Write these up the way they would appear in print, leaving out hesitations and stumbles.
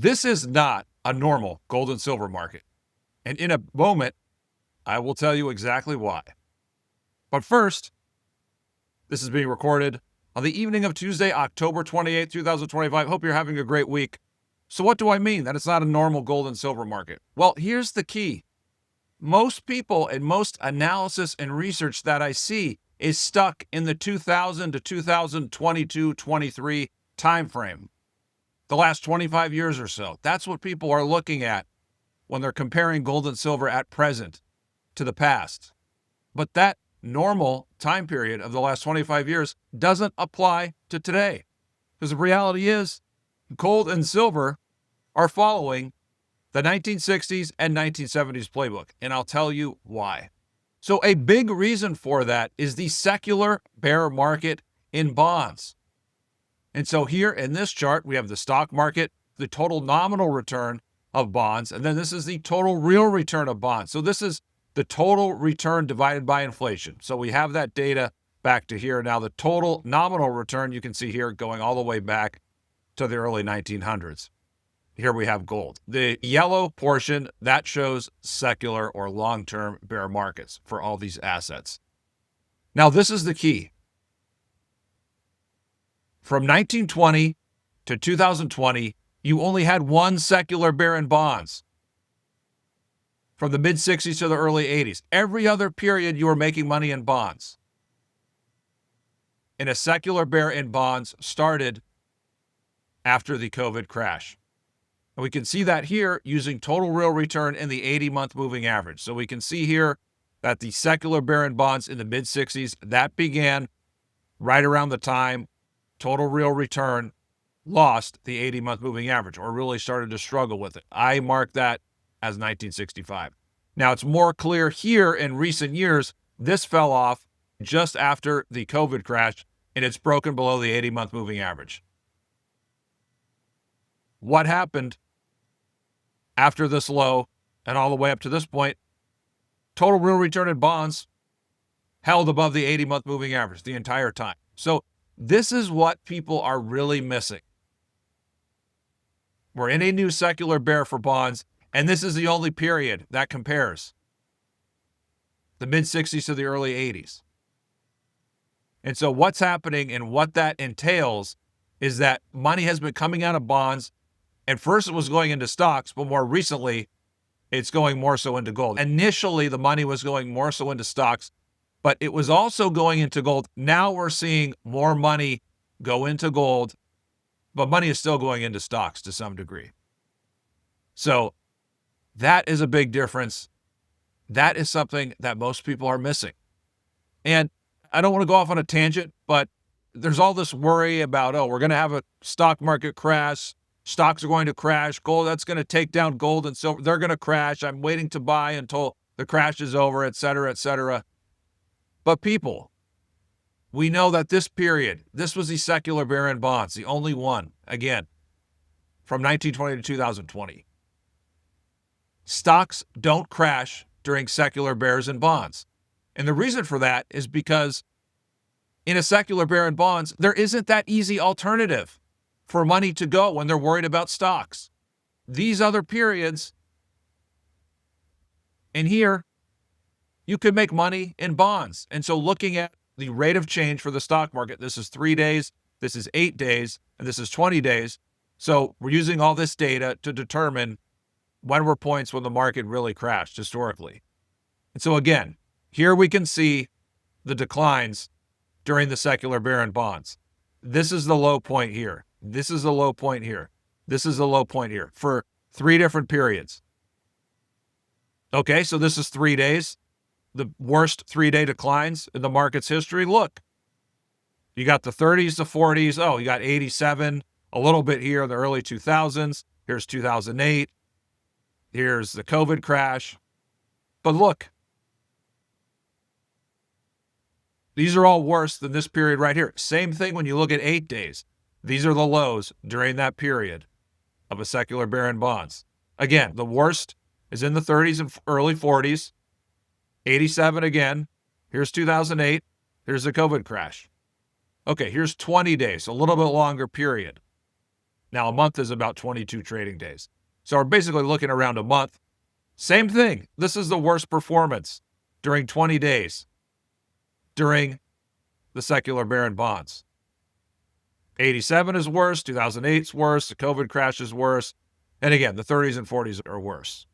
This is not a normal gold and silver market. And in a moment, I will tell you exactly why. But first, this is being recorded on the evening of Tuesday, October 28th, 2025. Hope you're having a great week. So what do I mean that it's not a normal gold and silver market? Well, here's the key. Most people and most analysis and research that I see is stuck in the 2000 to 2022-23 timeframe. The last 25 years or so. That's what people are looking at when they're comparing gold and silver at present to the past. But that normal time period of the last 25 years doesn't apply to today. Because the reality is, gold and silver are following the 1960s and 1970s playbook. And I'll tell you why. So a big reason for that is the secular bear market in bonds. And so here in this chart, we have the stock market, the total nominal return of bonds, and then this is the total real return of bonds. So this is the total return divided by inflation. So we have that data back to here. Now the total nominal return, you can see here going all the way back to the early 1900s. Here we have gold. The yellow portion, that shows secular or long-term bear markets for all these assets. Now this is the key. From 1920 to 2020, you only had one secular bear in bonds. From the mid-60s to the early 80s. Every other period, you were making money in bonds. And a secular bear in bonds started after the COVID crash. And we can see that here using total real return in the 80-month moving average. So we can see here that the secular bear in bonds in the mid-60s, that began right around the time total real return lost the 80-month moving average, or really started to struggle with it. I mark that as 1965. Now, it's more clear here in recent years, this fell off just after the COVID crash, and it's broken below the 80-month moving average. What happened after this low and all the way up to this point? Total real return in bonds held above the 80-month moving average the entire time. So this is what people are really missing. We're in a new secular bear for bonds, and this is the only period that compares. The mid-60s to the early 80s. And so what's happening and what that entails is that money has been coming out of bonds, and first it was going into stocks, but more recently, it's going more so into gold. Initially, the money was going more so into stocks, but it was also going into gold. Now we're seeing more money go into gold, but money is still going into stocks to some degree. So that is a big difference. That is something that most people are missing. And I don't want to go off on a tangent, but there's all this worry about, we're going to have a stock market crash. Stocks are going to crash. Gold, that's going to take down gold and silver. They're going to crash. I'm waiting to buy until the crash is over, et cetera, et cetera. But people, we know that this period, this was the secular bear in bonds, the only one, again, from 1920 to 2020. Stocks don't crash during secular bears in bonds. And the reason for that is because in a secular bear in bonds, there isn't that easy alternative for money to go when they're worried about stocks. These other periods, and here, you could make money in bonds. And so looking at the rate of change for the stock market, this is 3 days, this is 8 days, and this is 20 days. So we're using all this data to determine when were points when the market really crashed historically. And so again, here we can see the declines during the secular bear in bonds. This is the low point here. This is the low point here. This is the low point here for 3 different periods. Okay, so this is 3 days. The worst 3-day declines in the market's history. Look, you got the 30s, the 40s. You got 87, a little bit here in the early 2000s. Here's 2008. Here's the COVID crash. But look, these are all worse than this period right here. Same thing when you look at 8 days. These are the lows during that period of a secular bear in bonds. Again, the worst is in the 30s and early 40s. 87 again. Here's 2008. Here's the COVID crash. Okay, here's 20 days, a little bit longer period. Now, a month is about 22 trading days. So we're basically looking around a month. Same thing. This is the worst performance during 20 days during the secular bear in bonds. 87 is worse, 2008 is worse, the COVID crash is worse, and again, the 30s and 40s are worse.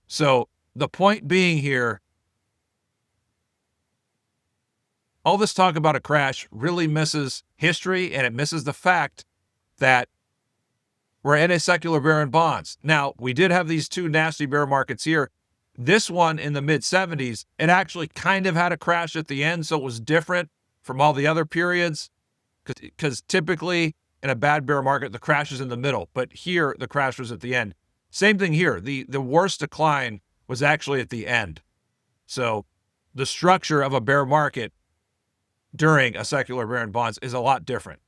So the point being here, all this talk about a crash really misses history, and it misses the fact that we're in a secular bear in bonds. Now, we did have these two nasty bear markets here. This one in the mid-70s, it actually kind of had a crash at the end, so it was different from all the other periods, because typically in a bad bear market, the crash is in the middle, but here the crash was at the end. Same thing here. The worst decline was actually at the end. So the structure of a bear market during a secular bear in bonds is a lot different.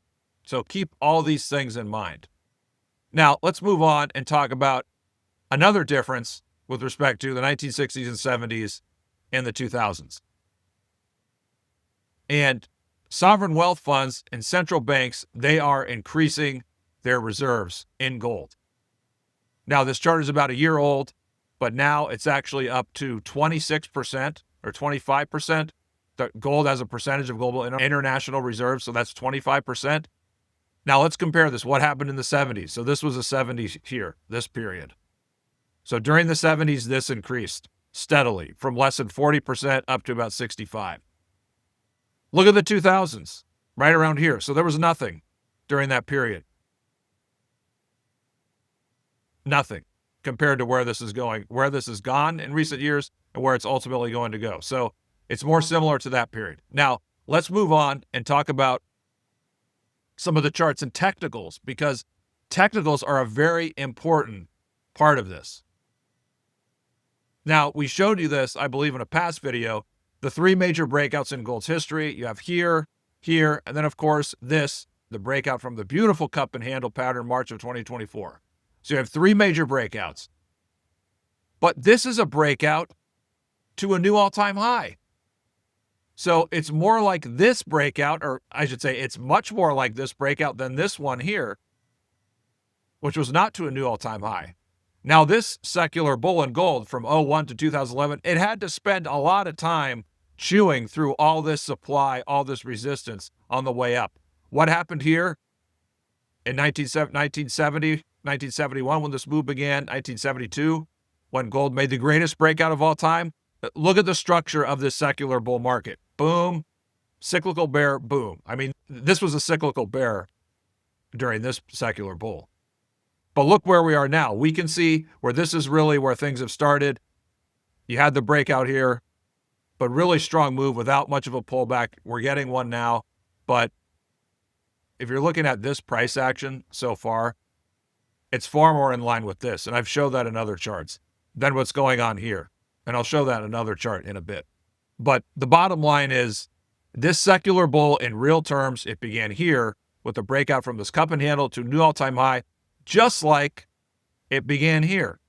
So keep all these things in mind. Now, let's move on and talk about another difference with respect to the 1960s and 70s and the 2000s. And sovereign wealth funds and central banks, they are increasing their reserves in gold. Now, this chart is about a year old, but now it's actually up to 26% or 25%. The gold as a percentage of global international reserves, so that's 25%. Now, let's compare this. What happened in the 70s? So this was the 70s here, this period. So during the 70s, this increased steadily from less than 40% up to about 65%. Look at the 2000s, right around here. So there was nothing during that period. Nothing compared to where this is going, where this has gone in recent years and where it's ultimately going to go. So it's more similar to that period. Now, let's move on and talk about some of the charts and technicals, because technicals are a very important part of this. Now, we showed you this, I believe, in a past video, the three major breakouts in gold's history. You have here, here, and then, of course, this, the breakout from the beautiful cup and handle pattern, March of 2024. So you have three major breakouts. But this is a breakout to a new all-time high. So it's more like this breakout, or I should say it's much more like this breakout than this one here, which was not to a new all-time high. Now, this secular bull in gold from 01 to 2011, it had to spend a lot of time chewing through all this supply, all this resistance on the way up. What happened here in 1970, 1971 when this move began, 1972, when gold made the greatest breakout of all time? Look at the structure of this secular bull market. Boom, cyclical bear, boom. I mean, this was a cyclical bear during this secular bull. But look where we are now. We can see where this is really where things have started. You had the breakout here, but really strong move without much of a pullback. We're getting one now. But if you're looking at this price action so far, it's far more in line with this. And I've showed that in other charts than what's going on here. And I'll show that in another chart in a bit. But the bottom line is this secular bull in real terms, it began here with a breakout from this cup and handle to new all-time high, just like it began here.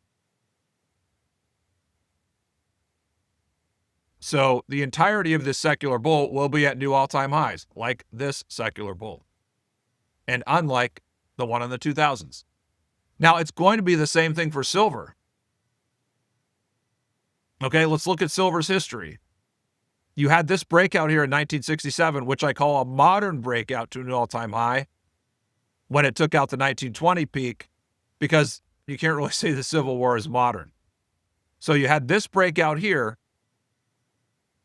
So the entirety of this secular bull will be at new all-time highs, like this secular bull, and unlike the one in the 2000s. Now, it's going to be the same thing for silver. Okay, let's look at silver's history. You had this breakout here in 1967, which I call a modern breakout to an all-time high, when it took out the 1920 peak, because you can't really say the Civil War is modern. So you had this breakout here,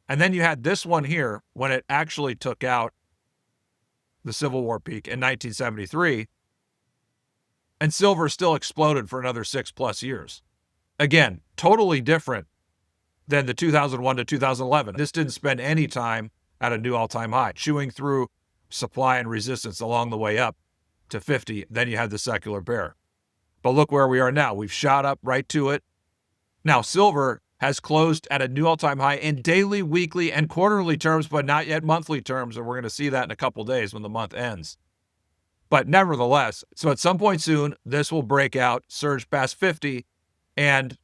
and then you had this one here when it actually took out the Civil War peak in 1973, and silver still exploded for another 6+ years. Again, totally different than the 2001 to 2011. This didn't spend any time at a new all-time high, chewing through supply and resistance along the way up to 50. Then you had the secular bear. But look where we are now. We've shot up right to it. Now, silver has closed at a new all-time high in daily, weekly, and quarterly terms, but not yet monthly terms, and we're going to see that in a couple days when the month ends. But nevertheless, so at some point soon, this will break out, surge past 50, and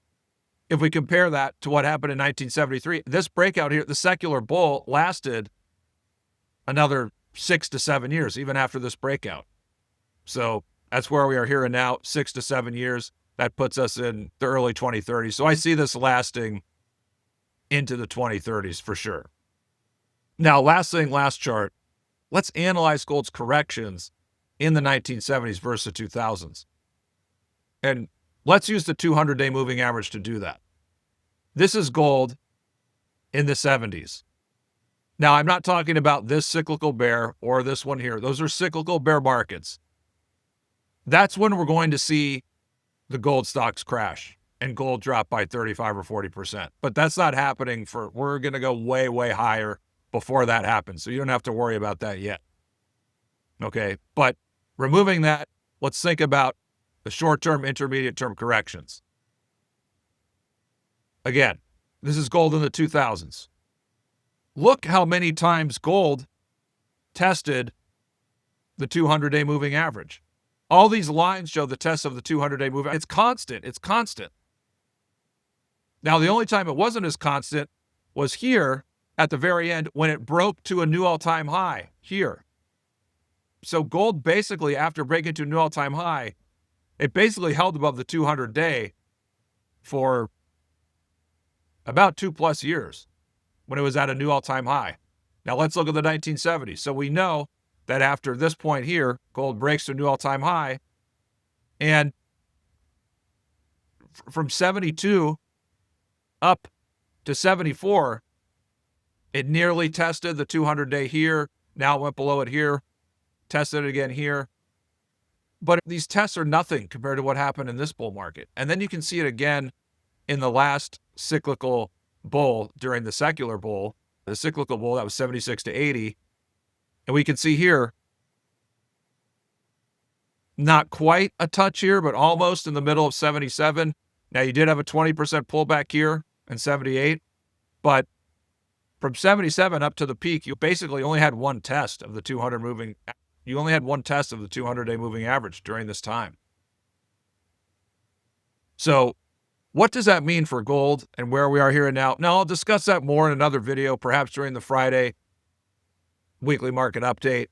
if we compare that to what happened in 1973, this breakout here, the secular bull, lasted another 6 to 7 years, even after this breakout. So That's where we are here and now, 6 to 7 years. That puts us in the early 2030s. So I see this lasting into the 2030s for sure. Now, last chart. Let's analyze gold's corrections in the 1970s versus the 2000s. And let's use the 200-day moving average to do that. This is gold in the 70s. Now, I'm not talking about this cyclical bear or this one here. Those are cyclical bear markets. That's when we're going to see the gold stocks crash and gold drop by 35 or 40%. But that's not happening we're going to go way, way higher before that happens. So you don't have to worry about that yet. Okay. But removing that, let's think about the short-term, intermediate-term corrections. Again, this is gold in the 2000s. Look how many times gold tested the 200-day moving average. All these lines show the test of the 200-day moving. It's constant. It's constant. Now, the only time it wasn't as constant was here at the very end when it broke to a new all-time high here. So gold basically, after breaking to a new all-time high, it basically held above the 200-day for about 2+ years when it was at a new all-time high. Now let's look at the 1970s. So we know that after this point here, gold breaks to a new all-time high, and from 72 up to 74, it nearly tested the 200-day here. Now it went below it here, tested it again here. But these tests are nothing compared to what happened in this bull market. And then you can see it again in the last cyclical bull during the secular bull, the cyclical bull that was 76 to 80. And we can see here, not quite a touch here, but almost in the middle of 77. Now you did have a 20% pullback here in 78, but from 77 up to the peak, you basically only had one test of the 200-day moving average during this time. So what does that mean for gold and where we are here and now? Now, I'll discuss that more in another video, perhaps during the Friday weekly market update.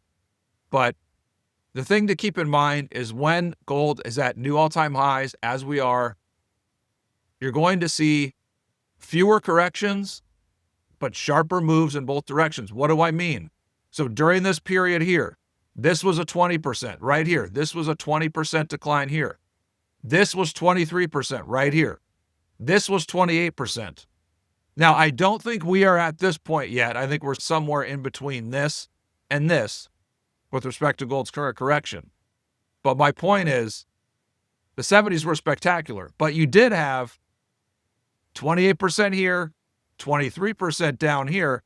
But the thing to keep in mind is when gold is at new all-time highs, as we are, you're going to see fewer corrections, but sharper moves in both directions. What do I mean? So during this period here, this was a 20% right here. This was a 20% decline here. This was 23% right here. This was 28%. Now, I don't think we are at this point yet. I think we're somewhere in between this and this with respect to gold's current correction. But my point is, the 70s were spectacular, but you did have 28% here, 23% down here,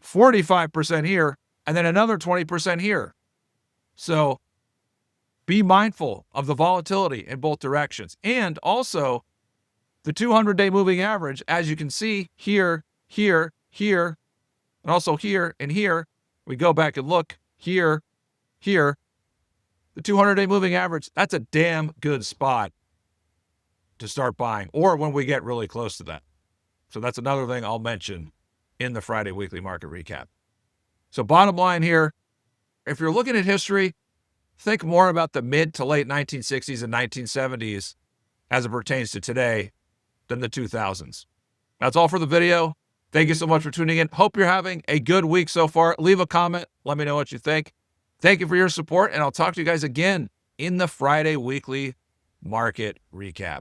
45% here, and then another 20% here. So be mindful of the volatility in both directions. And also the 200-day moving average, as you can see here, here, here, and also here and here. We go back and look here, here. The 200-day moving average, that's a damn good spot to start buying, or when we get really close to that. So that's another thing I'll mention in the Friday weekly market recap. So bottom line here, if you're looking at history, think more about the mid to late 1960s and 1970s as it pertains to today than the 2000s. That's all for the video. Thank you so much for tuning in. Hope you're having a good week so far. Leave a comment. Let me know what you think. Thank you for your support, and I'll talk to you guys again in the Friday weekly market recap.